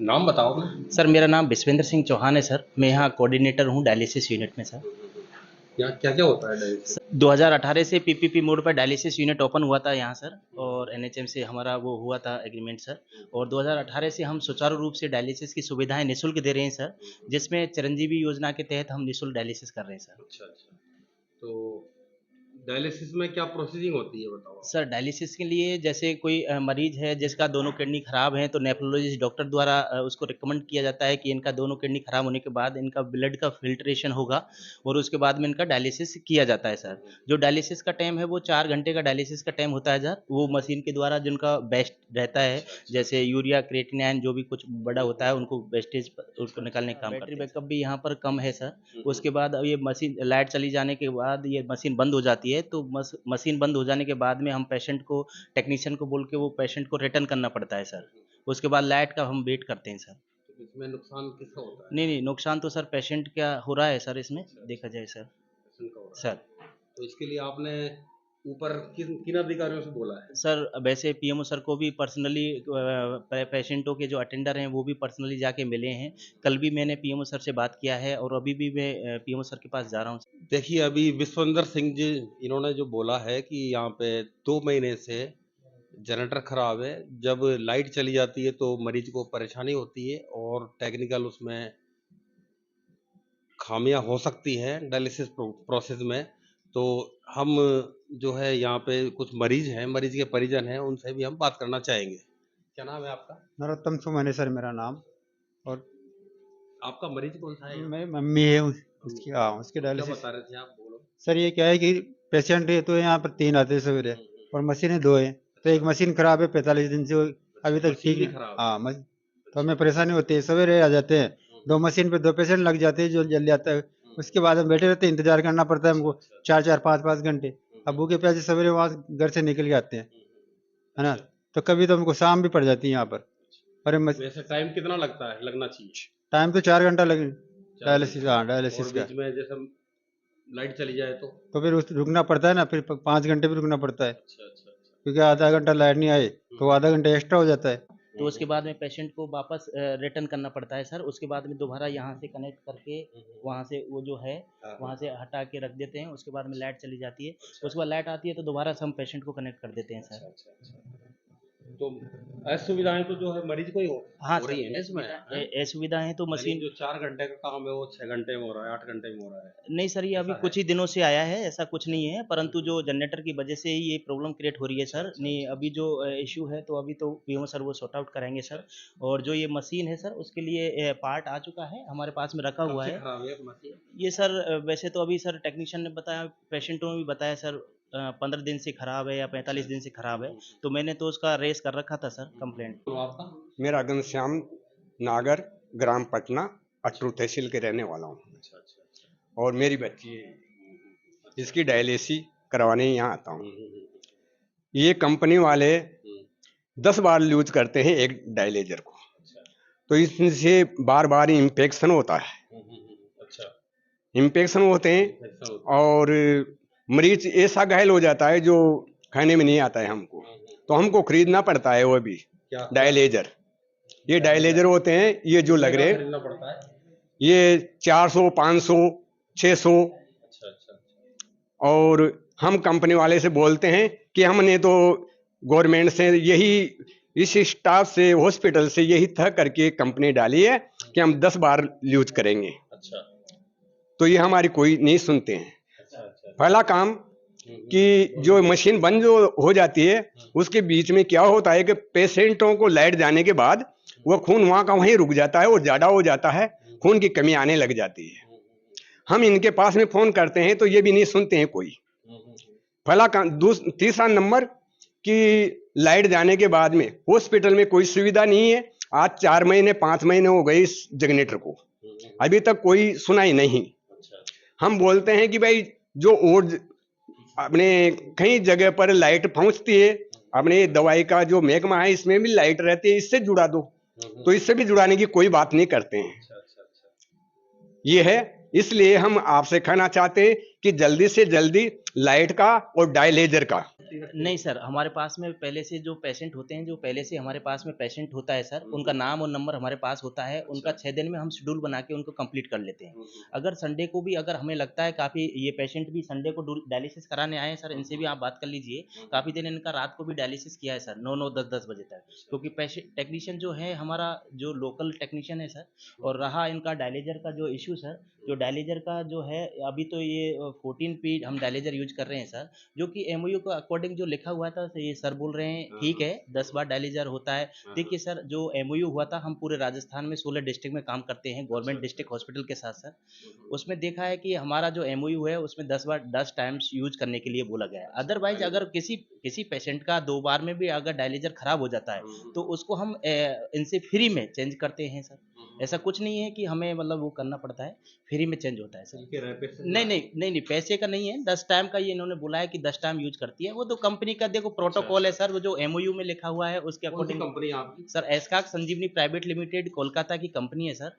नाम बताओ ना। सर मेरा नाम विश्वेंद्र सिंह चौहान है सर। मैं यहाँ कोऑर्डिनेटर हूँ डायलिसिस यूनिट में सर। यहाँ क्या क्या होता है डायलिसिस? 2018 से पीपीपी मोड पर डायलिसिस यूनिट ओपन हुआ था यहाँ सर, और एनएचएम से हमारा वो हुआ था एग्रीमेंट सर। और 2018 से हम सुचारू रूप से डायलिसिस की सुविधाएं निःशुल्क दे रहे हैं सर, जिसमें चिरंजीवी योजना के तहत हम निःशुल्क डायलिसिस कर रहे हैं सर। अच्छा अच्छा। तो डायलिसिस में क्या प्रोसीजिंग होती है बताओ आप। सर डायलिसिस के लिए जैसे कोई मरीज है जिसका दोनों किडनी खराब है, तो नेफ्रोलॉजिस्ट डॉक्टर द्वारा उसको रिकमेंड किया जाता है कि इनका दोनों किडनी खराब होने के बाद इनका ब्लड का फिल्ट्रेशन होगा और उसके बाद में इनका डायलिसिस किया जाता है सर। जो डायलिसिस का टाइम है वो 4 घंटे का डायलिसिस का टाइम होता है सर। वो मशीन के द्वारा जिनका बेस्ट रहता है, अच्छा अच्छा। जैसे यूरिया क्रिएटिनिन जो भी कुछ बड़ा होता है उनको वेस्टेज उसको निकालने का काम करते हैं। बैटरी बैकअप भी यहाँ पर कम है सर। उसके बाद अब ये मशीन लाइट चली जाने के बाद ये मशीन बंद हो जाती है, तो मशीन बंद हो जाने के बाद में हम पेशेंट को, टेक्नीशियन को बोल के वो पेशेंट को रिटर्न करना पड़ता है सर। उसके बाद लाइट का हम वेट करते हैं सर। तो इसमें नुकसान किसका होता है? नहीं नहीं, नुकसान तो सर पेशेंट क्या हो रहा है सर इसमें अच्छा देखा अच्छा। जाए सर। पेशेंट का हो रहा है। सर तो इसके लिए आपने ऊपर किन किन अधिकारियों से बोला है? सर वैसे पीएमओ सर को भी पर्सनली, पेशेंटों के जो अटेंडर हैं वो भी पर्सनली जाके मिले हैं। कल भी मैंने पीएमओ सर से बात किया है और अभी भी मैं पीएमओ सर के पास जा रहा हूँ। देखिए अभी विश्वेंद्र सिंह जी इन्होंने जो बोला है कि यहाँ पे 2 महीने से जनरेटर खराब है। जब लाइट चली जाती है तो मरीज को परेशानी होती है और टेक्निकल उसमें खामियां हो सकती हैं डायलिसिस प्रोसेस में। तो हम जो है यहाँ पे कुछ मरीज हैं, मरीज के परिजन हैं, उनसे भी हम बात करना चाहेंगे। क्या नाम है आपका? नरोत्तम सुमन है सर मेरा नाम। और आपका मरीज कौन सा है यहाँ? मेरी मम्मी है मम्मी उसकी, है। हाँ उसकी तो क्या डायलिसिस। बता रहे थे आप, बोलो। सर ये क्या है कि पेशेंट है तो यहाँ पर 3 आते हैं सवेरे और मशीनें 2 हैं। तो एक अच्छा मशीन खराब है 45 दिन से, अच्छा। अभी तक मशीन ठीक भी नहीं। खराब है। हाँ तो अच्छा हमें परेशानी होती है, सवेरे आ जाते हैं, 2 मशीन पे 2 पेशेंट लग जाते हैं जो जल्दी आता है। उसके बाद हम बैठे रहते हैं, इंतजार करना पड़ता है हमको अच्छा अच्छा। 4-4 5-5 घंटे। अब भूखे प्यासे सवेरे वहाँ घर से निकल के आते हैं, है ना। अच्छा तो कभी तो हमको शाम भी पड़ जाती है यहाँ पर। अरे वैसे टाइम कितना लगता है, लगना चाहिए? टाइम तो 4 घंटा लगे 4 घंटा। डायलिसिस, हाँ और डायलिसिस का। बीच में जैसे लाइट चली जाए तो फिर रुकना पड़ता है ना, फिर 5 घंटे भी रुकना पड़ता है, अच्छा अच्छा अच्छा। क्योंकि आधा घंटा लाइट नहीं आए तो आधा घंटा एक्स्ट्रा हो जाता है। तो उसके बाद में पेशेंट को वापस रिटर्न करना पड़ता है सर। उसके बाद में दोबारा यहाँ से कनेक्ट करके वहाँ से वो जो है हाँ, वहाँ से हटा के रख देते हैं। उसके बाद में लाइट चली जाती है। अच्छा उसके बाद लाइट आती है तो दोबारा से हम पेशेंट को कनेक्ट कर देते हैं अच्छा सर। अच्छा अच्छा। तो असुविधाएं तो जो है मरीज को ही हाँ हो सर, रही है ना इसमें, हैं? असुविधाएं तो यानी मशीन। जो 4 घंटे का काम है वो 6 घंटे में हो रहा है, 8 घंटे में हो रहा है। नहीं सर, ये अभी ऐसा है? कुछ ही दिनों से आया है, ऐसा कुछ नहीं है, परंतु जो जनरेटर की वजह से ही ये प्रॉब्लम क्रिएट हो रही है अच्छा सर। अच्छा नहीं अच्छा। अभी जो इश्यू है तो अभी तो पीएमओ सर वो सॉर्ट आउट कराएंगे अच्छा सर। अच्छा। और जो ये मशीन है सर उसके लिए पार्ट आ चुका है, हमारे पास में रखा कब हुआ से है। खराब है मशीन? ये सर वैसे तो अभी सर टेक्नीशियन ने बताया, पेशेंटों ने भी बताया सर 15 दिन से खराब है या अच्छा 45 दिन से अच्छा। खराब है। तो मैंने तो उसका रेस कर रखा था सर कंप्लेंट। तो आपका? मेरा घनश्याम नागर, ग्राम पटना, अटरू तहसील के रहने वाला हूँ। अच्छा अच्छा अच्छा। और मेरी बच्ची अच्छा। इसकी डायलिसिस करवाने यहाँ आता हूँ। हम्म। ये कंपनी वाले हम्म। 10 बार यूज करते हैं एक डायलेजर को, अच्छा। तो इससे बार बार इन्फेक्शन होता है। अच्छा। इन्फेक्शन होते हैं इन्फेक्शन होता है। और मरीज ऐसा घायल हो जाता है जो खाने में नहीं आता है हमको, तो हमको खरीदना पड़ता है वो भी क्या क्या? डायलेजर। ये डायलेजर होते हैं, ये जो कितने लग का रहे, खरीदना पड़ता है? ये 400 500 600। अच्छा अच्छा अच्छा। और हम कंपनी वाले से बोलते हैं कि हमने तो गवर्नमेंट से यही, इस स्टाफ से, हॉस्पिटल से यही तय करके कंपनी डाली है कि हम 10 बार यूज करेंगे। अच्छा तो ये हमारी कोई नहीं सुनते हैं। अच्छा अच्छा। पहला काम कि जो मशीन बंद जो हो जाती है उसके बीच में क्या होता है कि पेशेंटों को लाइट जाने के बाद वो खून वहाँ का वहीं रुक जाता है और ज़्यादा हो जाता है, खून की कमी आने लग जाती है। हम इनके पास में फ़ोन करते हैं तो ये भी नहीं सुनते हैं कोई। पहला काम। तीसरा नंबर कि लाइट जाने के बाद में हॉस्पिटल में कोई सुविधा नहीं है। आज 4 महीने 5 महीने हो गए इस जनरेटर को, अभी तक कोई सुनाई नहीं। हम बोलते हैं कि भाई जो और अपने कई जगह पर लाइट पहुंचती है, अपने दवाई का जो महकमा है इसमें भी लाइट रहती है, इससे जुड़ा दो। तो इससे भी जुड़ाने की कोई बात नहीं करते हैं। ये है, इसलिए हम आपसे कहना चाहते हैं कि जल्दी से जल्दी लाइट का और डायलेजर का। नहीं सर, हमारे पास में पहले से जो पेशेंट होते हैं, जो पहले से हमारे पास में पेशेंट होता है सर, उनका नाम और नंबर हमारे पास होता है, उनका 6 दिन में हम शेड्यूल बना के उनको कंप्लीट कर लेते हैं। अगर संडे को भी अगर हमें लगता है काफ़ी ये पेशेंट भी संडे को डायलिसिस कराने आए हैं सर, इनसे भी आप बात कर लीजिए, काफ़ी दिन इनका रात को भी डायलिसिस किया है सर, 9-9, 10-10 बजे तक, क्योंकि पेशेंट टेक्नीशियन जो है हमारा जो लोकल टेक्नीशियन है सर, और रहा इनका डायलिजर का जो इशू सर, जो डायलिजर का जो है अभी तो ये 14 पी हम डायलिजर यूज कर रहे हैं सर, जो कि एमओयू को अकॉर्डिंग जो लिखा हुआ था, तो ये सर बोल रहे हैं ठीक है 10 बार डायलिजर होता है। देखिए सर, जो एमओयू हुआ था, हम पूरे राजस्थान में 16 डिस्ट्रिक्ट में काम करते हैं गवर्नमेंट डिस्ट्रिक्ट हॉस्पिटल के साथ सर, उसमें देखा है कि हमारा जो एमओयू है उसमें 10 बार 10 टाइम्स यूज करने के लिए बोला गया है। अदरवाइज अगर किसी पेशेंट का 2 बार में भी अगर डायलिजर खराब हो जाता है तो उसको हम इनसे फ्री में चेंज करते हैं सर। ऐसा कुछ नहीं है कि हमें मतलब वो करना पड़ता है, फ्री में चेंज होता है सर। नहीं, पैसे का नहीं है, 10 टाइम का ये इन्होंने बोला है कि 10 टाइम यूज करती है, वो तो कंपनी का देखो प्रोटोकॉल है सर, वो जो एमओयू में लिखा हुआ है उसके अकॉर्डिंग। कंपनी आपकी? सर एस्काक संजीवनी प्राइवेट लिमिटेड कोलकाता की कंपनी है सर।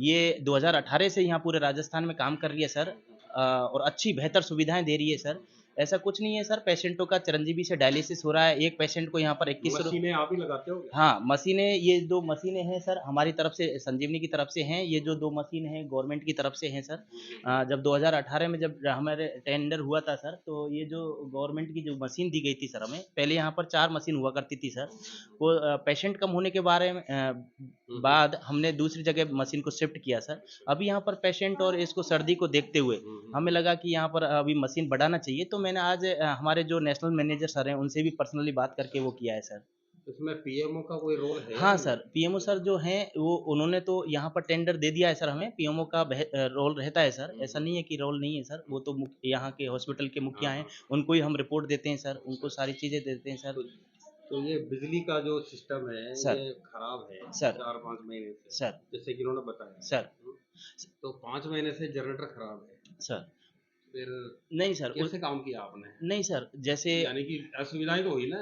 ये 2018 से यहाँ पूरे राजस्थान में काम कर रही है सर, और अच्छी बेहतर सुविधाएं दे रही है सर। ऐसा कुछ नहीं है सर, पेशेंटों का चिरंजीवी से डायलिसिस हो रहा है, एक पेशेंट को यहाँ पर 21 मशीनें आप ही लगाते हो? हाँ, मशीनें, ये 2 मशीनें हैं सर हमारी तरफ से, संजीवनी की तरफ से हैं, ये जो 2 मशीन हैं गवर्नमेंट की तरफ से हैं सर। जब 2018 में जब हमारे टेंडर हुआ था सर, तो ये जो गवर्नमेंट की जो मशीन दी गई थी सर हमें, पहले यहाँ पर 4 मशीन हुआ करती थी सर, वो पेशेंट कम होने के बारे में बाद हमने दूसरी जगह मशीन को शिफ्ट किया सर। अभी यहाँ पर पेशेंट और इसको सर्दी को देखते हुए हमें लगा कि यहाँ पर अभी मशीन बढ़ाना चाहिए, तो मैंने आज हमारे जो नेशनल मैनेजर सर हैं उनसे भी पर्सनली बात करके वो किया है सर। इसमें पीएमओ का कोई रोल है? हाँ सर, पीएमओ सर जो हैं वो उन्होंने तो यहाँ पर टेंडर दे दिया है सर हमें, पीएमओ का रोल रहता है सर, ऐसा नहीं है कि रोल नहीं है सर, वो तो यहाँ के हॉस्पिटल के मुखिया हैं, उनको ही हम रिपोर्ट देते हैं सर, उनको सारी चीज़ें देते हैं सर। तो ये बिजली का जो सिस्टम है सर, ये खराब है सर, 4-5 महीने से सर, जैसे कि उन्होंने बताया सर, तो 5 महीने से जनरेटर खराब है सर। फिर नहीं सर, कैसे काम किया आपने? नहीं सर, जैसे यानी कि असुविधाएं तो हुई ना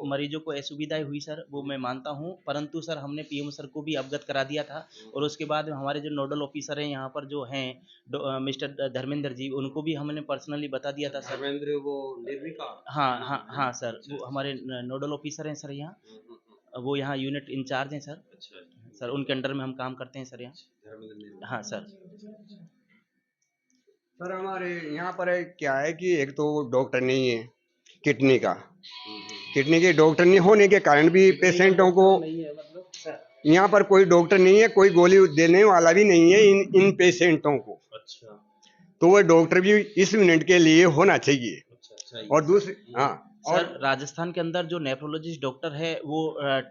मरीजों को असुविधाएं हुई सर, वो मैं मानता हूँ, परंतु सर हमने पीएम सर को भी अवगत करा दिया था, और उसके बाद हमारे जो नोडल ऑफिसर हैं यहाँ पर जो हैं मिस्टर धर्मेंद्र जी, उनको भी हमने पर्सनली बता दिया था सर। धर्मेंद्र वो निर्विकार? हाँ सर, वो हमारे नोडल ऑफिसर हैं सर यहाँ, वो यहाँ यूनिट इंचार्ज हैं सर। सर उनके अंडर में हम काम करते हैं सर यहाँ। हाँ सर। सर हमारे यहाँ पर क्या है कि एक तो डॉक्टर नहीं है किडनी का, किडनी के डॉक्टर नहीं होने के कारण भी पेशेंटों को यहाँ पर कोई डॉक्टर नहीं है, कोई गोली देने वाला भी नहीं है इन पेशेंटों को। अच्छा, तो वो डॉक्टर भी इस मिनट के लिए होना चाहिए। और दूसरी हाँ, सर राजस्थान के अंदर जो नेफ्रोलॉजिस्ट डॉक्टर है वो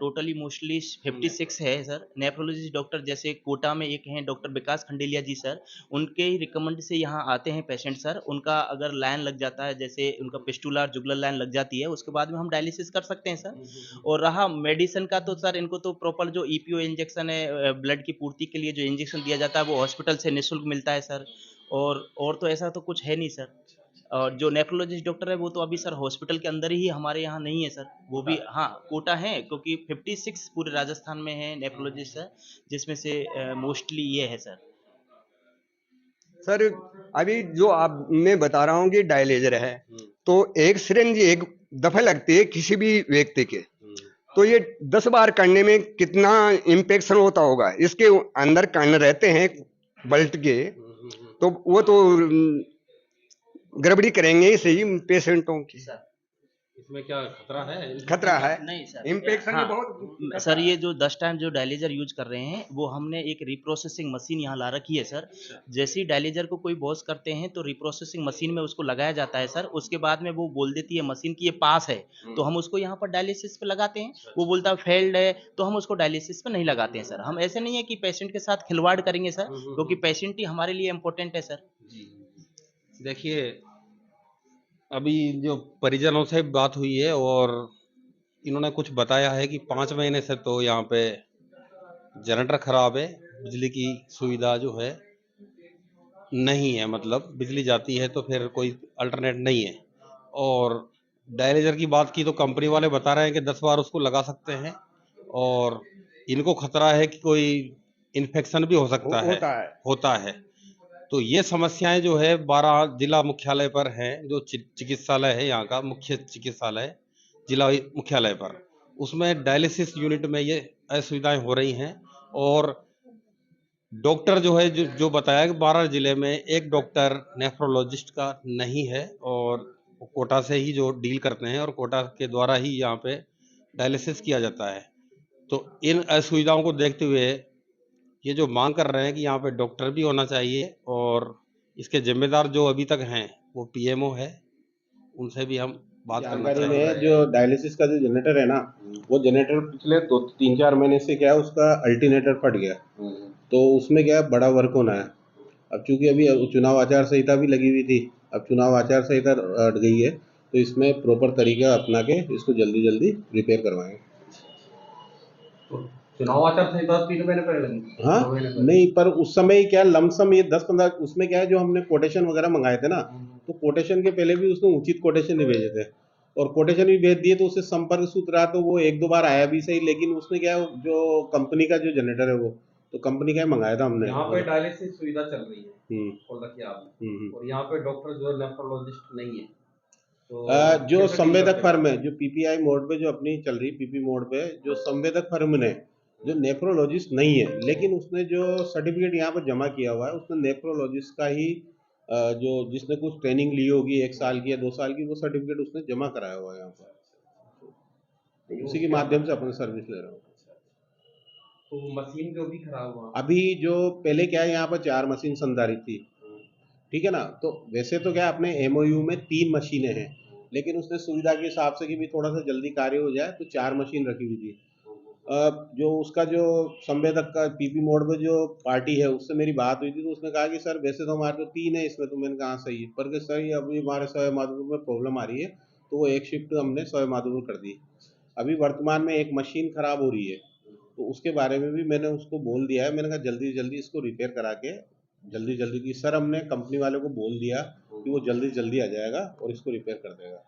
टोटली मोस्टली 56 है सर। नेफ्रोलॉजिस्ट डॉक्टर जैसे कोटा में एक हैं डॉक्टर विकास खंडेलिया जी सर, उनके ही रिकमेंड से यहाँ आते हैं पेशेंट सर। उनका अगर लाइन लग जाता है, जैसे उनका पिस्टुलर जुगुलर लाइन लग जाती है, उसके बाद में हम डायलिसिस कर सकते हैं सर। और रहा मेडिसिन का, तो सर इनको तो प्रॉपर जो ईपीओ इंजेक्शन है, ब्लड की पूर्ति के लिए जो इंजेक्शन दिया जाता है वो हॉस्पिटल से निःशुल्क मिलता है सर। और तो ऐसा तो कुछ है नहीं सर। और जो नेफ्रोलॉजिस्ट डॉक्टर है वो तो अभी सर हॉस्पिटल के अंदर ही हमारे यहाँ नहीं है सर, वो भी हाँ कोटा है, क्योंकि 56 पूरे राजस्थान में है नेफ्रोलॉजिस्ट है, जिसमें से मोस्टली ये है सर। सर अभी जो आप मैं बता रहा हूँ कि डायलेजर है, तो एक सिरिंज एक दफे लगती है किसी भी व्यक्ति के, तो ये 10 बार करने में कितना इम्पेक्शन होता होगा। इसके अंदर कण रहते हैं बल्ट के, तो वो तो गड़बड़ी करेंगे ही सही पेशेंटों की। इसमें क्या खतरा है? खतरा है नहीं सर, इन्फेक्शन हाँ, बहुत सर ये जो 10 टाइम जो डायलिजर यूज कर रहे हैं, वो हमने एक रिप्रोसेसिंग मशीन यहाँ ला रखी है सर। जैसे ही डायलिजर को कोई बॉस करते हैं तो रिप्रोसेसिंग मशीन में उसको लगाया जाता है सर। उसके बाद में वो बोल देती है मशीन की ये पास है, तो हम उसको यहाँ पर डायलिसिस पे लगाते हैं। वो बोलता है फेल्ड है, तो हम उसको डायलिसिस पे नहीं लगाते हैं सर। हम ऐसे नहीं है कि पेशेंट के साथ खिलवाड़ करेंगे सर, क्योंकि पेशेंट ही हमारे लिए इम्पोर्टेंट है सर। देखिए अभी जो परिजनों से बात हुई है और इन्होंने कुछ बताया है कि 5 महीने से तो यहाँ पे जनरेटर खराब है, बिजली की सुविधा जो है नहीं है, मतलब बिजली जाती है तो फिर कोई अल्टरनेट नहीं है। और डायलिजर की बात की तो कंपनी वाले बता रहे हैं कि 10 बार उसको लगा सकते हैं, और इनको खतरा है कि कोई इन्फेक्शन भी हो सकता है, होता है। तो ये समस्याएं जो है 12 जिला मुख्यालय पर हैं, जो चिकित्सालय है यहाँ का मुख्य चिकित्सालय जिला मुख्यालय पर, उसमें डायलिसिस यूनिट में ये असुविधाएं हो रही हैं। और डॉक्टर जो है जो बताया कि 12 जिले में एक डॉक्टर नेफ्रोलॉजिस्ट का नहीं है, और वो कोटा से ही जो डील करते हैं और कोटा के द्वारा ही यहाँ पे डायलिसिस किया जाता है। तो इन असुविधाओं को देखते हुए ये जो मांग कर रहे हैं कि यहाँ पे डॉक्टर भी होना चाहिए, और इसके जिम्मेदार जो अभी तक हैं वो पीएमओ है, उनसे भी हम बात करना जानकारी चाहेंगे। में जो डायलिसिस का जो जनरेटर है ना, वो जनरेटर पिछले 3-4 महीने से क्या है, उसका अल्टरनेटर फट गया। तो उसमें क्या है, बड़ा वर्क होना है। अब चूंकि अभी चुनाव आचार संहिता भी लगी हुई थी, अब चुनाव आचार संहिता हट गई है, तो इसमें प्रॉपर तरीका अपना के इसको जल्दी जल्दी रिपेयर करवाएंगे। चुनाव आचार संहिता 3 महीने पहले लगी। हाँ नहीं, पर उस समय क्या लमसम ये 10-15 उसमें क्या है, जो हमने कोटेशन वगैरह मंगाए थे ना, तो कोटेशन के पहले भी उसने उचित कोटेशन नहीं भेजे थे, और कोटेशन भी भेज दिए तो उससे संपर्क सूत्र रहा, तो वो 1-2 बार आया भी सही, लेकिन उसने क्या जो कंपनी का जो जनरेटर है वो तो कंपनी का ही मंगाया था हमने। यहाँ पे डायलिसिस सुविधा चल रही है हम्म और रखिए आप, और यहाँ पे डॉक्टर जो है नेफ्रोलॉजिस्ट नहीं है। तो जो कैसे डील संवेदक करते हैं? फर्म है, जो पीपीआई मोड पे जो अपनी चल रही पीपी मोड पे, जो संवेदक फर्म ने जो नेफ्रोलॉजिस्ट नहीं है, लेकिन उसने जो सर्टिफिकेट यहाँ पर जमा किया हुआ है, उसने नेफ्रोलॉजिस्ट का ही जो जिसने कुछ ट्रेनिंग ली होगी 1 साल की या 2 साल की, वो सर्टिफिकेट उसने जमा कराया हुआ है यहाँ पर, उसी के माध्यम से अपनी सर्विस ले रहा हूँ। तो मशीन जो भी खराब हुआ, अभी जो पहले क्या है, यहाँ पर 4 मशीन संधारित थी, ठीक है ना, तो वैसे तो क्या अपने एमओयू में 3 मशीनें हैं, लेकिन उसने सुविधा के हिसाब से कि भी थोड़ा सा जल्दी कार्य हो जाए, तो 4 मशीन रखी हुई थी। जो उसका जो संवेदक का पीपी मोड पे जो पार्टी है, उससे मेरी बात हुई थी, तो उसने कहा कि सर वैसे तो हमारे तो 3 है इसमें, तो मैंने कहा सही है, पर कि सर ये अभी हमारे सवाई माधोपुर में प्रॉब्लम आ रही है, तो वो एक शिफ्ट हमने सवाई माधोपुर कर दी। अभी वर्तमान में एक मशीन खराब हो रही है, तो उसके बारे में भी मैंने उसको बोल दिया है, मैंने कहा जल्दी जल्दी इसको रिपेयर करा के जल्दी जल्दी की, सर हमने कंपनी वाले को बोल दिया कि वो जल्दी जल्दी आ जाएगा और इसको रिपेयर कर देगा।